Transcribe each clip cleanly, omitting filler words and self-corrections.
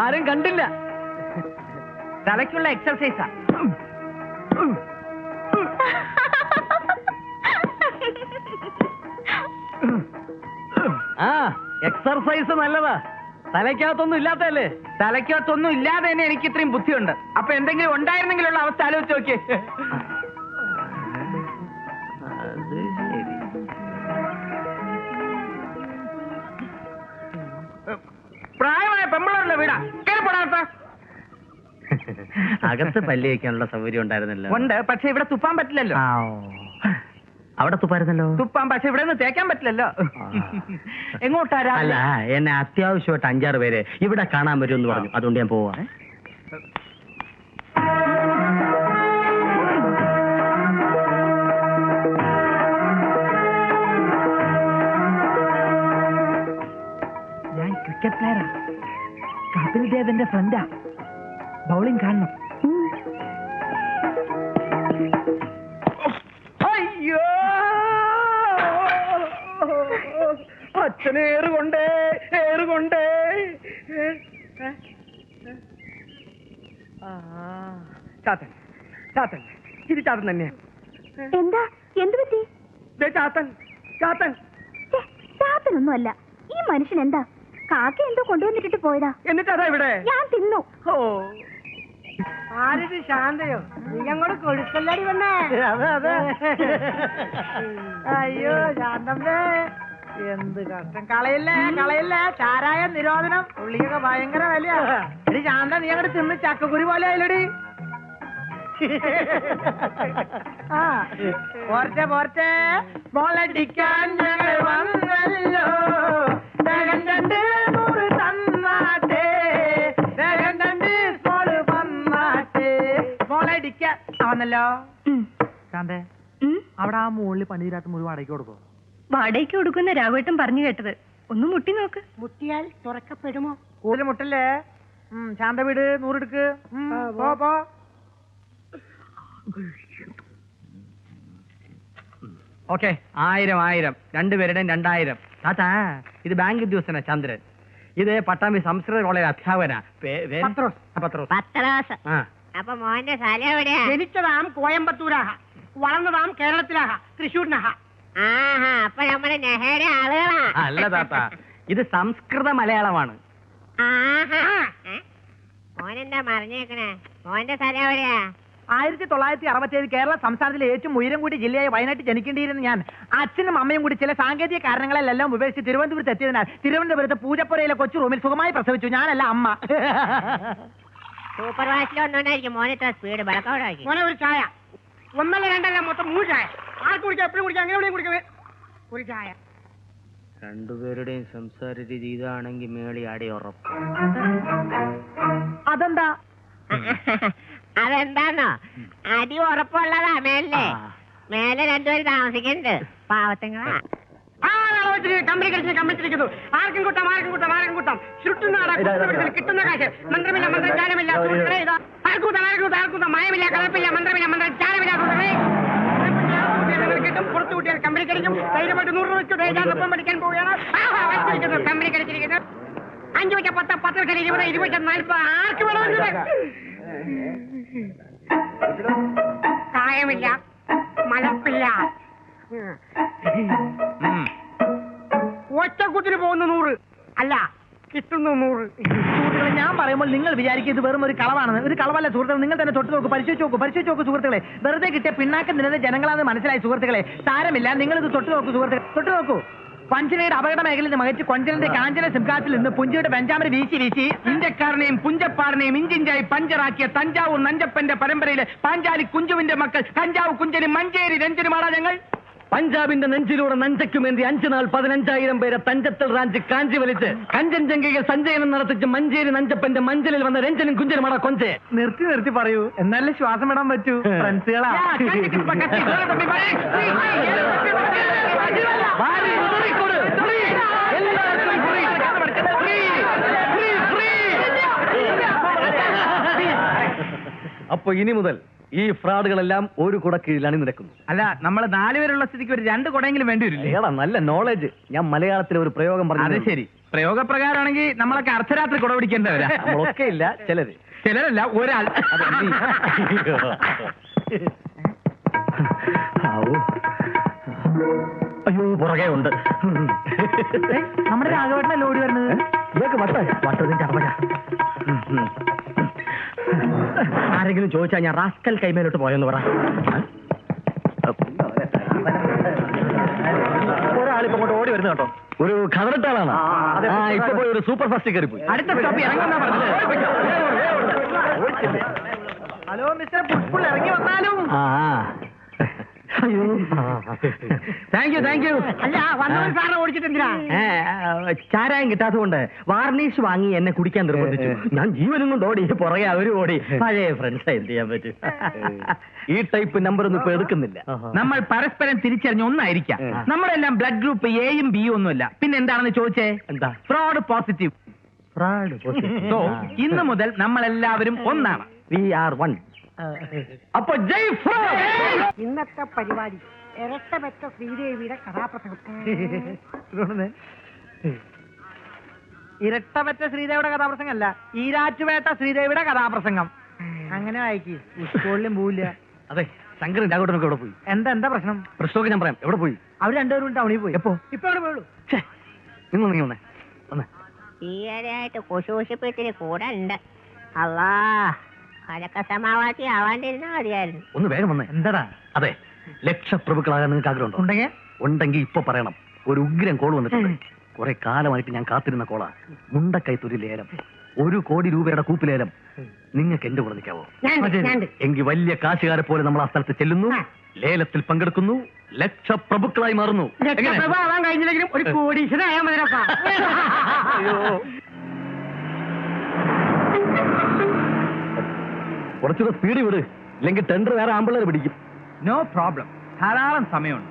ആരും കണ്ടില്ല. തലയ്ക്കുള്ള എക്സർസൈസാ. ആ എക്സർസൈസ് നല്ലതാ. തലയ്ക്കകത്തൊന്നും ഇല്ലാത്തല്ലേ? തലയ്ക്കകത്തൊന്നും ഇല്ലാതെ തന്നെ എനിക്ക് ഇത്രയും ബുദ്ധിയുണ്ട്. അപ്പൊ എന്തെങ്കിലും ഉണ്ടായിരുന്നെങ്കിലുള്ള അവസ്ഥ ആലോചിച്ച് നോക്കിയേ. പ്രായമായ പെമ്പിളരുടെ വീടാ. കേൾപ്പെടാത്ത അകത്ത് പല്ല് വയ്ക്കാനുള്ള സൗകര്യം ഉണ്ടായിരുന്നല്ലോ. ഉണ്ട്, പക്ഷെ ഇവിടെ തുപ്പാൻ പറ്റില്ലല്ലോ. അവിടെ തുപ്പായിരുന്നല്ലോ. തുപ്പാൻ, പക്ഷെ ഇവിടെ നിന്ന് തേക്കാൻ പറ്റില്ലല്ലോ. എങ്ങോട്ടാ? അല്ല, എന്നെ അത്യാവശ്യമായിട്ട് 5-6 പേര് ഇവിടെ കാണാൻ വരുമെന്ന് പറഞ്ഞു. അതുകൊണ്ട് ഞാൻ പോവാ. ഞാൻ ക്രിക്കറ്റ് പ്ലെയറാ. കപിൽ ദേവന്റെ ഫ്രണ്ടാ. ബൗളിംഗ് കാണണം. അയ്യോ, അച്ഛനെ ഏറുകൊണ്ടേ ഏറുകൊണ്ടേ. ചാത്തൻ ചാത്തൻ, ഇത് ചാത്തൻ തന്നെയാ. എന്താ? എന്ത് പറ്റി? ചാത്തൻ ചാത്തൻ. ചാത്തനൊന്നും അല്ല. ഈ മനുഷ്യൻ എന്താ? കാക്ക എന്തോ കൊണ്ടുവന്നിട്ടിട്ട് പോയതാ. എന്നിട്ടതാ ഇവിടെ ഞാൻ തിന്നു. ഓ, ആരിത്? ശാന്തയോ? നീ അങ്ങോട്ട് കൊടുക്കല്ലടി വന്നേ. അതെ അതെ. അയ്യോ ശാന്തമ്മേ, എന്ത് കഷ്ടം. കളയില്ലേ കളയില്ലേ. ചാരായ നിരോധനം. ഉള്ളിയൊക്കെ ഭയങ്കര വിലയാ. എടി ശാന്ത, നീ അങ്ങോട്ട് തിന്ന് ചക്കക്കുരി പോലെ ആയില്ലടി. ആ പോർച്ചെ പോർച്ചെ, മോളടിക്കാൻ ഞങ്ങൾ വന്നല്ലോ. വന്നല്ലോ. ശാന്തേ, അവിടെ ആ മുകളിൽ പണി തീരാത്ത മുഴുവൻ വാടകയ്ക്ക് കൊടുക്കോ? വാടകയ്ക്ക് കൊടുക്കുന്ന രാഘവേട്ടൻ പറഞ്ഞു കേട്ടത്. ഒന്ന് മുട്ടി നോക്ക്. മുട്ടിയാൽ തുറക്കപ്പെടുമോ? കൂടുതൽ മുട്ടല്ലേ. ശാന്ത വീട് 100 എടുക്ക്. പോ. ഓക്കെ, 1000 രണ്ടുപേരുടെയും 2000. താത്താ, ഇത് ബാങ്ക് ഉദ്യോഗസ്ഥനാ ചന്ദ്രൻ. ഇത് പട്ടാമ്പി സംസ്കൃത കോളേജ് അധ്യാപകനാ. പത്രാസ്. അപ്പൊ മോന്റെ സ്ഥലം എവിടെയാ? ജനിച്ചതാം കോയമ്പത്തൂരാഹ, വളർന്നതാം കേരളത്തിലാഹ, തൃശ്ശൂരിനാഹ. ആഹാ, അപ്പൊ നമ്മുടെ നെഹയുടെ ആളുകളാ. അല്ല താത്ത, ഇത് സംസ്കൃത മലയാളമാണ്. ആഹാ, മോനെന്താ മറിഞ്ഞേക്കണേ? മോന്റെ സ്ഥലം എവിടെയാ? 1967 കേരള സംസ്ഥാനത്തിലെ ഏറ്റവും ഉയരം കൂടിയ ജില്ലയായ വയനാട്ടിൽ ജനിക്കേണ്ടിയിരുന്ന ഞാൻ അച്ഛനും അമ്മയും കൂടി ചില സാങ്കേതിക കാരണങ്ങളെല്ലാം ഉപേക്ഷിച്ച് തിരുവനന്തപുരത്ത് എത്തിയതിനാൽ തിരുവനന്തപുരത്ത് പൂജപ്പുരയിലെ കൊച്ചു റൂമിൽ സുഖമായി പ്രസവിച്ചു. ഞാനല്ല, അമ്മ. സൂപ്പർ വാഷിൽ ഒന്നുകൊണ്ടായിരിക്കും മോനെ ഇത്ര സ്പീഡ്. ബലക്കോടാക്കി മോനെ ഒരു ചായ. 1 അല്ല 2 അല്ല, മൊത്തം 3 ചായ. ആർക്ക് കുടിക്കാം? എപ്പോഴും കുടിക്കാം. അങ്ങനെ കുടിക്കവേ ഒരു ചായ. രണ്ടുപേരുടെയും സംസാര രീതി ഇതാണെങ്കിൽ മേളി ആടി ഉറപ്പ്. അതെന്താ? അതെന്താന്നോ? അടി ഉറപ്പുള്ളതാ മേലെ. മേലെ 2 പേര് താമസിക്കുന്നുണ്ട്. പാവത്തങ്ങളാ. കമ്പനി കളിച്ചിരിക്കുന്നു. ആർക്കും കൂട്ടാം. കിട്ടുന്ന കാശ്. മന്ത്രമില്ല, മന്ത്രജാലമില്ല. ആർക്കൂട്ടാം. മയമില്ല, കലപ്പില്ല, മന്ത്രമില്ല, മന്ത്രജാലമില്ല. കിട്ടും. പുറത്തു കൂട്ടിയാൽ കമ്പനി കളിക്കും. ധൈര്യമായിട്ട് 100 രൂപ വെച്ചു ധൈര്യം പഠിക്കാൻ പോവുകയാണ്. കമ്പനി കളിച്ചിരിക്കുന്നു. 5 വെച്ച 10, 10 വെച്ചാൽ 20, 20 വെച്ചാൽ 40. ആർക്ക് വേണമെന്നില്ല. കായമില്ല, മലപ്പില്ല. ഒറ്റക്കൂത്തിന് പോകുന്ന 100 അല്ല, കിട്ടുന്നു 100. സുഹൃത്തുക്കളെ, ഞാൻ പറയുമ്പോൾ നിങ്ങൾ വിചാരിക്കും ഇത് വെറും ഒരു കളവാണെന്ന്. ഒരു കളവല്ല സുഹൃത്തുക്കളെ. നിങ്ങൾ തന്നെ തൊട്ട് നോക്കൂ, പരിശോധിച്ച് നോക്കൂ സുഹൃത്തുക്കളെ. വെറുതെ കിട്ടിയ പിന്നാക്കം നിന്നത് ജനങ്ങളാണെന്ന് മനസ്സിലായി സുഹൃത്തുക്കളെ. സാരമില്ല, നിങ്ങളിത് തൊട്ട് നോക്കൂ സുഹൃത്തുക്കളെ. തൊട്ട് നോക്കൂ. പഞ്ചനയുടെ അപകട മേഖലയിൽ നിന്ന് മകച്ച് കൊഞ്ചനന്റെ കാഞ്ചന സിംഹാസിൽ നിന്ന് പുഞ്ചയുടെ ബെഞ്ചാമര വീശി ഇന്ത്യക്കാരനെയും പുഞ്ചപ്പാറിനെയും ഇഞ്ചിഞ്ചായി പഞ്ചറാക്കിയ തഞ്ചാവൂർ നഞ്ചപ്പന്റെ പരമ്പരയിലെ പാഞ്ചാലി കുഞ്ചുവിന്റെ മക്കൾ കഞ്ചാവ് കുഞ്ചനും മഞ്ചേരി രഞ്ജനുമാണോ ഞങ്ങൾ? പഞ്ചാബിന്റെ നെഞ്ചിലൂടെ നഞ്ചയ്ക്കുമേന്തി 5 നാൾ 15,000 പേരെ തഞ്ചത്തൽ റാഞ്ച് കാഞ്ചി വലിച്ച് കഞ്ചൻജംഗയിൽ സഞ്ചയനം നടത്തിച്ച് മഞ്ചേരി നഞ്ചപ്പന്റെ മഞ്ചലിൽ വന്ന രഞ്ജനും കുഞ്ചനുമാടാ കൊഞ്ചേ. നിർത്തി പറയൂ, എന്നാലേ ശ്വാസം വിടാൻ പറ്റൂ. ഫ്രണ്ട്സുകളാ. അപ്പൊ ഇനി മുതൽ ഈ ഫ്രോഡുകളെല്ലാം ഒരു കുട കീഴിൽ അണിനിരക്കുന്നു. അല്ല, നമ്മൾ 4 പേരുള്ള സ്ഥിതിക്ക് ഒരു 2 കുടയെങ്കിലും വേണ്ടി വരില്ലേ? ഏടാ നല്ല നോളജ്. ഞാൻ മലയാളത്തിലെ ഒരു പ്രയോഗം പറഞ്ഞു. അത് ശരി, പ്രയോഗപ്രകാരമാണെങ്കിൽ നമ്മളൊക്കെ അർദ്ധരാത്രി കുട പിടിക്കേണ്ടവരാ. നമ്മളൊക്കെ ഇല്ല, ചിലരല്ല, ഒരാൾ. അയ്യോ പുറകെ ഉണ്ട്. നമ്മുടെ രാഘവേട്ടനല്ല ഓടി വരുന്നത്. ആരെങ്കിലും ചോദിച്ചാൽ ഞാൻ റാസ്കൽ കൈമേലോട്ട് പോയെന്ന് പറ. ഒരാളിപ്പോ അങ്ങോട്ട് ഓടി വരുന്നത് കേട്ടോ. ഒരു ഖദറിട്ടാളാണ്. ഇപ്പൊ പോയി ഒരു സൂപ്പർ ഫാസ്റ്റ് കയറി പോയി. അടുത്ത സ്റ്റോപ്പ് ഇറങ്ങുന്ന പറഞ്ഞത്. ഹലോ മിസ്റ്റർ പുഷ്പുൾ, ഇറങ്ങി വന്നാലും. Thank you. അല്ല, വന്നവൻ സാറിനെ ഓടിച്ചിട്ടെന്തിനാ? ചാരായം കിട്ടാത്തതുകൊണ്ട് വാർണിഷ് വാങ്ങി എന്നെ കുടിക്കാൻ നിർബന്ധിച്ചു. ഞാൻ ജീവനും കൊണ്ട് ഓടി, പുറകെ അവരും ഓടി. പഴയ ഫ്രണ്ട്സ്, എന്ത് ചെയ്യാൻ പറ്റും. ഈ ടൈപ്പ് നമ്പർ ഒന്നും ഇപ്പൊ എടുക്കുന്നില്ല. നമ്മൾ പരസ്പരം തിരിച്ചറിഞ്ഞ ഒന്നായിരിക്കാം. നമ്മളെല്ലാം ബ്ലഡ് ഗ്രൂപ്പ് എയും ബിയും ഒന്നുമല്ല. പിന്നെ എന്താണെന്ന് ചോദിച്ചേ? എന്താ? Fraud positive. സോ ഇന്ന് മുതൽ നമ്മളെല്ലാവരും ഒന്നാണ്. We are one. അപ്പൊ ജയ് ഫ്രോഡ്. ഇന്നത്തെ പരിപാടി ഇരട്ടപ്പെട്ട ശ്രീദേവിയുടെ കഥാപ്രസംഗം. ഇരട്ടപ്പെട്ട ശ്രീദേവിയുടെ കഥാപ്രസംഗം അല്ല, ഈരാറ്റുപേട്ട ശ്രീദേവിയുടെ കഥാപ്രസംഗം. അങ്ങനെ വായിക്ക്, സ്കൂളിലും പോവില്ല. അതെ, ശങ്കരൻ രാഘവട്ടനൊക്കെ എവിടെ പോയി? എന്താ പ്രശ്നം? പ്രശ്നമൊക്കെ ഞാൻ പറയാം. എവിടെ പോയി? അവർ രണ്ടുപേരും ടൗണിൽ പോയി. എപ്പോ? ഇപ്പൊ അവിടെ പോയുള്ളൂ. നിങ്ങൾ വന്നേ. ഈയിടെയായിട്ട് കുശൂഷിപ്പിച്ചിരി കൂടെ ഉണ്ട്. അല്ലാ, അതൊക്കെ സമാവാത്തി ആവാണ്ടിരുന്നാ മതിയായിരുന്നു. ഒന്ന് വേഗം വന്നേ. എന്താടാ? അതെ, ലക്ഷപ്രഭുക്കളാകാൻ നിങ്ങൾക്ക് ആഗ്രഹമുണ്ടോ? ഉണ്ടെങ്കിൽ ഇപ്പൊ പറയണം. ഒരു ഉഗ്രം കോൾ വന്നിട്ടുണ്ട്. കുറെ കാലമായിട്ട് ഞാൻ കാത്തിരുന്ന കോളാ. മുണ്ടക്കൈത്തൊരു ലേലം, 1 കോടി രൂപയുടെ കൂപ്പിലേലം. നിങ്ങൾക്ക് എന്റെ കൂടെ നിൽക്കാവോ? എങ്കിൽ വലിയ കാശുകാരെ പോലെ നമ്മൾ ആ സ്ഥലത്ത് ചെല്ലുന്നു, ലേലത്തിൽ പങ്കെടുക്കുന്നു, ലക്ഷപ്രഭുക്കളായി മാറുന്നു. ആവാൻ കഴിഞ്ഞില്ലെങ്കിലും ഒരു കോടീശ്വരനായാൽ മതിരപ്പാ. കുറച്ചുകൂടെ സ്പീഡ് വിട്, ഇല്ലെങ്കിൽ ടെൻഡർ വേറെ ആമ്പിള്ളേർ പിടിക്കും. നോ പ്രോബ്ലം, ധാരാളം സമയമുണ്ട്.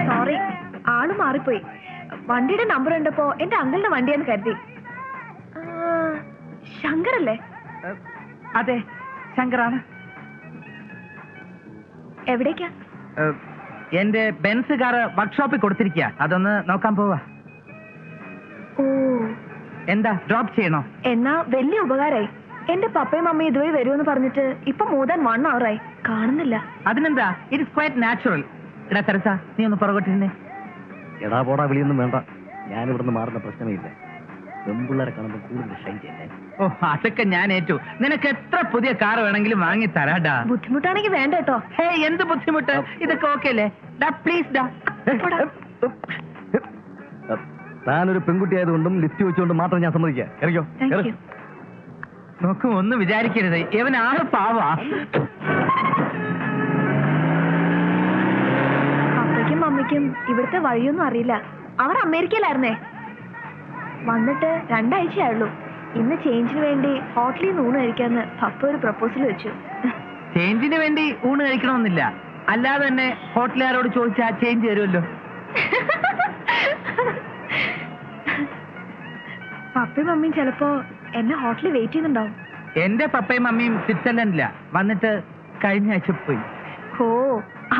സോറി, ആള് മാറിപ്പോയി. വണ്ടിയുടെ നമ്പർ കണ്ടപ്പോ എന്റെ അങ്കിളിന്റെ വണ്ടിയെന്ന് കരുതി. ശങ്കറല്ലേ? അതെ, ശങ്കറാണ്. എവിടേക്കാ? എന്റെ ബെൻസ് കാറ് വർക്ക്ഷോപ്പിൽ കൊടുത്തിരിക്കുക, അതൊന്ന് നോക്കാൻ പോവാ. ഓ, എന്താ ഡ്രോപ്പ് ചെയ്യണോ? എന്നാ വലിയ ഉപകാരായി. എന്റെ പപ്പയും മമ്മയും ഇതുവഴി വരുമെന്ന് പറഞ്ഞിട്ട് ഇപ്പൊ more than 1 hour ആയി, കാണുന്നില്ല. അതിനെന്താ, ഇറ്റ് ഇസ് ക്വൈറ്റ് നാച്ചുറൽ. എടാ തെരസ, നീ ഒന്ന് പുറകോട്ടിരുന്നേ. എടാ പോടാ വിളിയൊന്നും വേണ്ട, ഞാൻ ഇവിടുന്ന് മാറുന്ന പ്രശ്നമേ ഇല്ല. വെമ്പിള്ളേരെ കാണുമ്പോൾ കൂടുതൽ ഷൈൻ ചെയ്യല്ലേ. ഓ, അതൊക്കെ ഞാൻ ഏറ്റു. നിനക്ക് എത്ര പുതിയ കാർ വേണമെങ്കിലും വാങ്ങി തരാടാ. ബുദ്ധിമുട്ടാണെങ്കിൽ വേണ്ട കേട്ടോ. ഹേ, എന്ത് ബുദ്ധിമുട്ട്? ഇതൊക്കെ ഓക്കെ അല്ലേ? പ്ലീസ് ഡാ. താനൊരു പെൺകുട്ടി ആയതുകൊണ്ടും ലിഫ്റ്റ് വെച്ചുകൊണ്ടും മാത്രം ഞാൻ സമ്മതിക്കാം. ഇറങ്ങിയോ? നോക്കൂ, ഒന്നും വിചാരിക്കരുത്, ഇവൻ ആള് പാവാ. പപ്പയ്ക്കും മമ്മിക്കും ഇവിടുത്തെ വഴിയൊന്നും അറിയില്ല. അവർ അമേരിക്കയിലായിരുന്നേ. വന്നിട്ട് 2 ആഴ്ചയായുള്ളൂ. ഇന്ന് ചേഞ്ചിന് വേണ്ടി ഹോട്ടലിൽ നിന്ന് ഊണ് കഴിക്കാന്ന് പപ്പ ഒരു പ്രപ്പോസൽ വെച്ചു. ചേഞ്ചിന് വേണ്ടി ഊണ് കഴിക്കണമെന്നില്ല, അല്ലാതെ തന്നെ ഹോട്ടലുകാരോട് ചോദിച്ചാ ചേഞ്ച് തരുമല്ലോ. പപ്പയും മമ്മിയും ചിലപ്പോ എന്നെ ഹോട്ടലിൽ വെയിറ്റ് ചെയ്യുന്നുണ്ടാവും. എന്റെ പപ്പയും മമ്മിയും സ്വിറ്റ്സർലൻഡിലാ, വന്നിട്ട് കഴിഞ്ഞ ആഴ്ച പോയി. ഓ,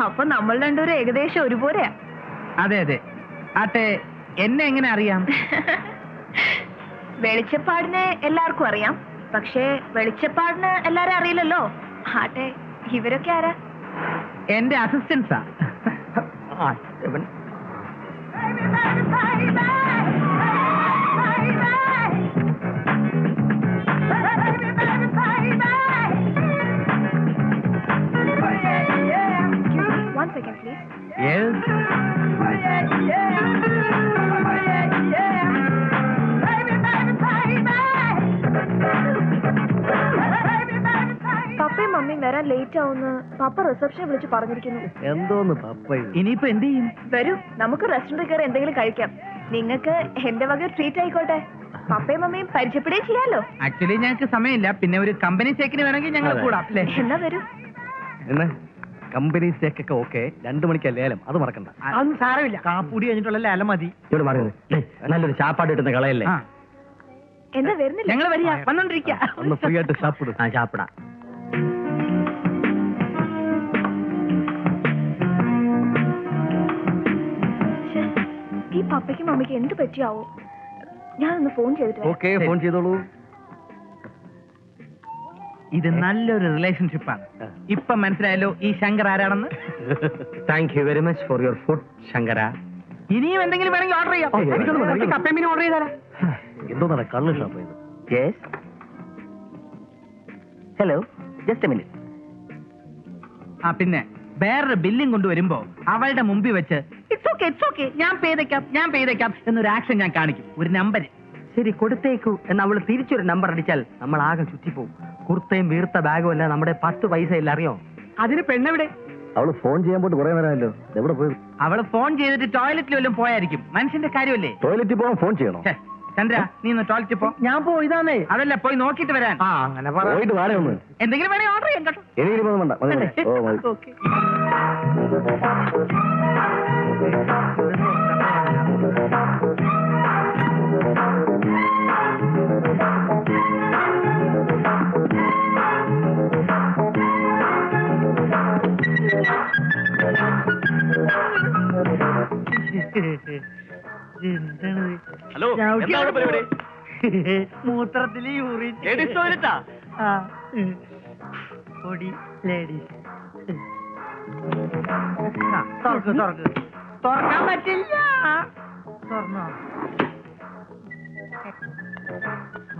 അപ്പൊ നമ്മൾ രണ്ടുപേരും ഏകദേശം ഒരുപോലെയാ. അതെ അതെ. ആട്ടെ, എന്നെ എങ്ങനെ അറിയാം? വെളിച്ചപ്പാടിനെ എല്ലാവർക്കും അറിയാം, പക്ഷേ വെളിച്ചപ്പാടിന് എല്ലാരും അറിയില്ലല്ലോ. ആട്ടെ, ഇവരൊക്കെ ആരാ? എന്റെ അസിസ്റ്റൻസാ. വരാൻ ലേറ്റ് ആവുമെന്ന് പപ്പ റിസപ്ഷനെ വിളിച്ച് പറഞ്ഞിരിക്കുന്നു. എന്തോന്ന് പപ്പ ഇനിയിപ്പോ എന്ത് ചെയ്യും? വരൂ, നമുക്ക് റെസ്റ്റോറന്റിൽ കയറി എന്തെങ്കിലും കഴിക്കാം. നിങ്ങൾക്ക് എന്റെ വക ട്രീറ്റ് ആയിക്കോട്ടെ. പപ്പയും മമ്മയും പരിചയപ്പെടുകയും ചെയ്യാലോ. ആക്ച്വലി ഞങ്ങൾക്ക് സമയമില്ല, പിന്നെ ഒരു കമ്പനി ചെക്കിന് വേണമെങ്കിൽ ഞങ്ങൾ കൂടാം അല്ലേ? എന്നാ വരൂ. എന്നാ കമ്പനി സ്റ്റേക്കൊക്കെ ഓക്കെ, 2 മണിക്ക് ലേലം, അത് മറക്കണ്ട. അതൊന്നും സാരമില്ല, കാപ്പൂടി കഴിഞ്ഞിട്ടുള്ള ലേലം മതി. ഇവിടെ പറയുന്നത് നല്ലൊരു ചാപ്പാട് കിട്ടുന്ന കളയല്ലേ. എന്താ വരുന്നില്ല? ഞങ്ങൾ വരിക, വന്നോണ്ടിരിക്കുക. ഒന്ന് ഫ്രീ ആയിട്ട് ചാപ്പിടും. ചാപ്പിടാ. ഈ പപ്പയ്ക്കും മമ്മിക്കും എന്ത് പറ്റിയാവോ? ഞാനൊന്ന് ഫോൺ ചെയ്തിട്ട് വരാം. ഓക്കെ, ഫോൺ ചെയ്തോളൂ. ഇത് നല്ലൊരു റിലേഷൻഷിപ്പാണ്. ഇപ്പൊ മനസ്സിലായല്ലോ ഈ ശങ്കർ ആരാണെന്ന്. Thank you very much for your food Shankara. ഇനിയും എന്തെങ്കിലും വേണമെങ്കിൽ ഓർഡർ ചെയ്യാം. കപ്പേമീൻ ഓർഡർ ചെയ്താലോ? എന്തോന്നാ കള്ള് ഷാപ്പ് ചെയ്ത്? Hello, just A minute. ആ പിന്നെ വേറൊരു ബില്ലും കൊണ്ടുവരുമ്പോ അവളുടെ മുമ്പിൽ വെച്ച് ഇറ്റ്സ് ഓക്കെ ഞാൻ പേതയ്ക്കാം എന്നൊരു ആക്ഷൻ ഞാൻ കാണിക്കും. ഒരു നമ്പർ ശരി, കൊടുത്തേക്കു എന്ന് അവള് തിരിച്ചൊരു നമ്പർ അടിച്ചാൽ നമ്മൾ ആകെ ചുറ്റിപ്പോവും. കുർത്തയും വീർത്ത ബാഗും അല്ല, നമ്മുടെ 10 പൈസ ഇല്ല, അറിയോ? അതിന് പെണ്ണെവിടെ? അവള് ഫോൺ ചെയ്യാൻ പോയിട്ട് കുറെ നേരമല്ലോ. എവിടെ പോയത്? അവള് ഫോൺ ചെയ്തിട്ട് ടോയ്ലറ്റിൽ വല്ലതും പോയായിരിക്കും. മനുഷ്യന്റെ കാര്യമല്ലേ. ടോയ്ലറ്റിൽ പോകാൻ ഫോൺ ചെയ്യണോ? ഛെ, ചന്ദ്ര നീ ഒന്ന് ടോയ്ലറ്റിൽ പോ. ഞാൻ പോയതാന്നേ. അതല്ല, പോയി നോക്കിട്ട് വരാൻ. അങ്ങനെ പോയിട്ട് വാടക ഒന്ന്. എന്തെങ്കിലും വേണമെങ്കിൽ ഓർഡർ ചെയ്യാം കേട്ടോ. എനിക്ക് വേണ്ട, മതി, മതി. ഓ മതി. ഓക്കെ. ഹലോ, എന്താണ് പരിപാടി? മൂത്രത്തില് യൂറിൻ. ലേഡീസ് ടോയ്ലറ്റാ? ആ. പൊടി ലേഡീസ്. തുറക്ക്. തുറക്കാൻ പറ്റില്ല. തുറന്നോ?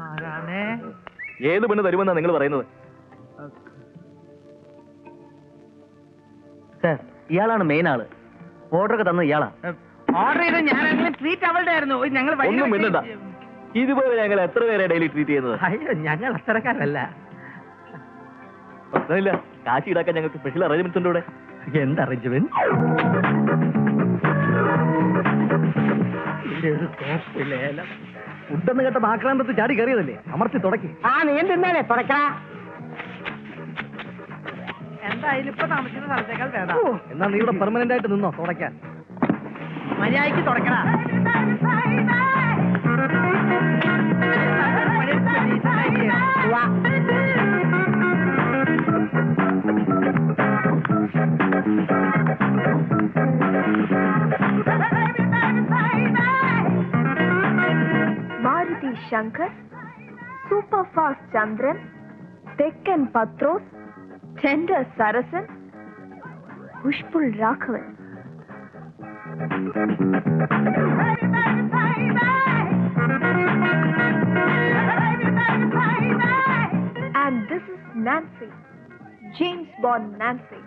ആരാണ്? ഏത് പെണ്ണ് തരുമെന്നാ നിങ്ങൾ പറയുന്നത്? സാർ, ഇയാളാണ് മെയിൻ ആള്. ഓർഡർ ഒക്കെ തന്നത് ഇയാളാ. ഓർഡർ ചെയ്ത് ഞാനാണെങ്കിലും ട്രീറ്റ് അവളുടെ ആയിരുന്നു. ഞങ്ങൾ ഒന്നും മിണ്ടണ്ട. ഇതുപോലെ ഞങ്ങൾ എത്ര പേരെ ഡെയിലി ട്രീറ്റ് ചെയ്യുന്നത്? അയ്യോ, ഞങ്ങൾ അത്തരക്കാരല്ല. പ്രശ്നമില്ല, കാശ് ഈടാക്കാൻ ഞങ്ങൾക്ക് സ്പെഷ്യൽ അറേഞ്ച്മെന്റ്സ് ഉണ്ട് ഇവിടെ. എന്ത് അറേഞ്ച്മെന്റ്? ഫുഡെന്ന് കേട്ട ആക്രാന്തത്ത് ചാടി കയറിയതല്ലേ, അമർത്തി തുടക്കി. നീ എന്തിന്നാലേ തുടക്കടാ. എന്തായാലും ഇപ്പൊ താമസിക്കുന്ന സ്ഥലത്തേക്കാൾ വേണം. എന്നാ നീ ഇവിടെ പെർമനന്റ് ആയിട്ട് നിന്നോ തുടയ്ക്കാൻ. മര്യാദയ്ക്ക് തുടക്കണ. മാരുതി ശങ്കർ, സൂപ്പർ ഫാസ്റ്റ് ചന്ദ്രൻ, തെക്കൻ Pathros, tender Sarasan, push pull Raghavan. And this is Nancy, James Bond Nancy.